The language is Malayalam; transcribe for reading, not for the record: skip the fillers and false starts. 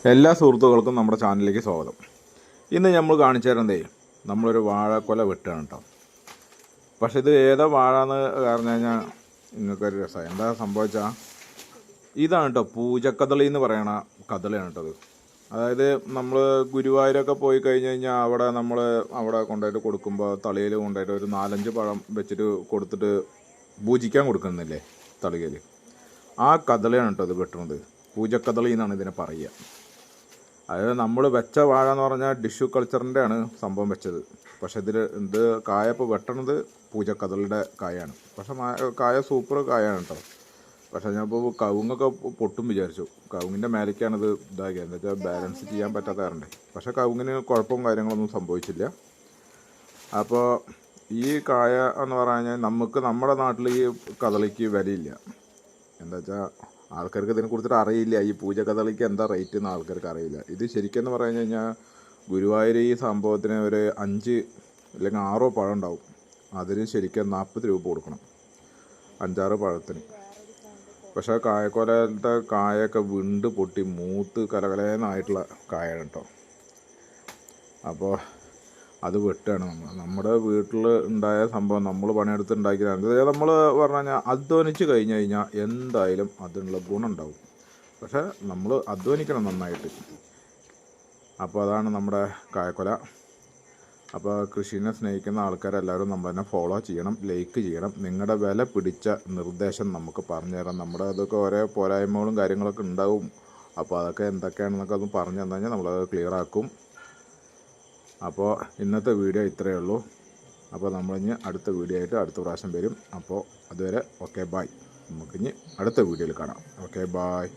എല്ലാ സുഹൃത്തുക്കൾക്കും നമ്മുടെ ചാനലിലേക്ക് സ്വാഗതം. ഇന്ന് നമ്മൾ കാണിച്ചു തരുന്നതേ നമ്മളൊരു വാഴക്കൊല വെട്ടുകയാണ് കേട്ടോ. പക്ഷെ ഇത് ഏതാ വാഴ എന്ന് പറഞ്ഞു കഴിഞ്ഞാൽ നിങ്ങൾക്കൊരു രസമാണ്. എന്താ സംഭവിച്ചാൽ ഇതാണ് കേട്ടോ, പൂജക്കദളി എന്ന് പറയണ കദളിയാണ് കേട്ടോ. അതായത് നമ്മൾ ഗുരുവായൂരൊക്കെ പോയി കഴിഞ്ഞ് കഴിഞ്ഞാൽ അവിടെ കൊണ്ടുപോയിട്ട് കൊടുക്കുമ്പോൾ തളിയിൽ കൊണ്ടുപോയിട്ട് ഒരു 4-5 പഴം വെച്ചിട്ട് കൊടുത്തിട്ട് പൂജിക്കാൻ കൊടുക്കുന്നില്ലേ തളികയിൽ, ആ കദളിയാണ് കേട്ടോ ഇത് വെട്ടുന്നത്. പൂജക്കദളി എന്നാണ് ഇതിനെ പറയുക. അതായത് നമ്മൾ വെച്ച വാഴ എന്ന് പറഞ്ഞാൽ ടിഷ്യൂ കൾച്ചറിൻ്റെ ആണ് സംഭവം വെച്ചത്. പക്ഷെ ഇത് കായ ഇപ്പോൾ വെട്ടണത് പൂജക്കദളിയുടെ കായാണ്. പക്ഷെ കായ സൂപ്പർ കായാണ് കേട്ടോ. പക്ഷെ ഞാനിപ്പോൾ കവുങ്ങൊക്കെ പൊട്ടും വിചാരിച്ചു. കവുങ്ങിൻ്റെ മേലേക്കാണിത് ഇതാക്കിയത്, എന്താ വെച്ചാൽ ബാലൻസ് ചെയ്യാൻ പറ്റാത്ത കാരണം. പക്ഷെ കവുങ്ങിന് കുഴപ്പവും കാര്യങ്ങളൊന്നും സംഭവിച്ചില്ല. അപ്പോൾ ഈ കായ എന്ന് പറഞ്ഞു കഴിഞ്ഞാൽ നമ്മുടെ നാട്ടിൽ ഈ കദളിക്ക് വിലയില്ല. എന്താ വെച്ചാൽ ആൾക്കാർക്ക് ഇതിനെക്കുറിച്ചിട്ട് അറിയില്ല. ഈ പൂജക്കദളിക്ക് എന്താ റേറ്റ് എന്ന് ആൾക്കാർക്ക് അറിയില്ല. ഇത് ശരിക്കും പറഞ്ഞു കഴിഞ്ഞാൽ ഗുരുവായൂർ ഈ സംഭവത്തിന് ഒരു 5 അല്ലെങ്കിൽ 6 പഴം ഉണ്ടാവും. അതിന് ശരിക്കും 40 രൂപ കൊടുക്കണം, 5-6 പഴത്തിന്. പക്ഷേ കായക്കൊലത്തെ കായൊക്കെ വിണ്ട് പൊട്ടി മൂത്ത് കലകലേന്നായിട്ടുള്ള കായാണ് കേട്ടോ. അപ്പോൾ അത് വെട്ടുകയാണ് നമ്മുടെ വീട്ടിൽ ഉണ്ടായ സംഭവം. നമ്മൾ പണിയെടുത്ത് ഉണ്ടാക്കിയതാണ്. അതായത് നമ്മൾ പറഞ്ഞു കഴിഞ്ഞാൽ അധ്വാനിച്ച് കഴിഞ്ഞ് കഴിഞ്ഞാൽ എന്തായാലും അതിനുള്ള ഗുണം ഉണ്ടാവും. പക്ഷേ നമ്മൾ അധ്വാനിക്കണം നന്നായിട്ട്. അപ്പോൾ അതാണ് നമ്മുടെ കായക്കൊല. അപ്പോൾ കൃഷിനെ സ്നേഹിക്കുന്ന ആൾക്കാരെല്ലാവരും നമ്മൾ തന്നെ ഫോളോ ചെയ്യണം, ലൈക്ക് ചെയ്യണം. നിങ്ങളുടെ വില പിടിച്ച നിർദ്ദേശം നമുക്ക് പറഞ്ഞു തരാം. നമ്മുടെ അതൊക്കെ ഓരോ പോരായ്മകളും കാര്യങ്ങളൊക്കെ ഉണ്ടാവും. അപ്പോൾ അതൊക്കെ എന്തൊക്കെയാണെന്നൊക്കെ ഒന്ന് പറഞ്ഞു തന്നു കഴിഞ്ഞാൽ നമ്മളത് ക്ലിയർ ആക്കും. അപ്പോൾ ഇന്നത്തെ വീഡിയോ ഇത്രയേ ഉള്ളൂ. അപ്പോൾ നമ്മളിനി അടുത്ത വീഡിയോ ആയിട്ട് അടുത്ത പ്രാവശ്യം വരും. അപ്പോൾ അതുവരെ ഓക്കെ ബായ്. നമുക്കിനി അടുത്ത വീഡിയോയിൽ കാണാം. Okay bye.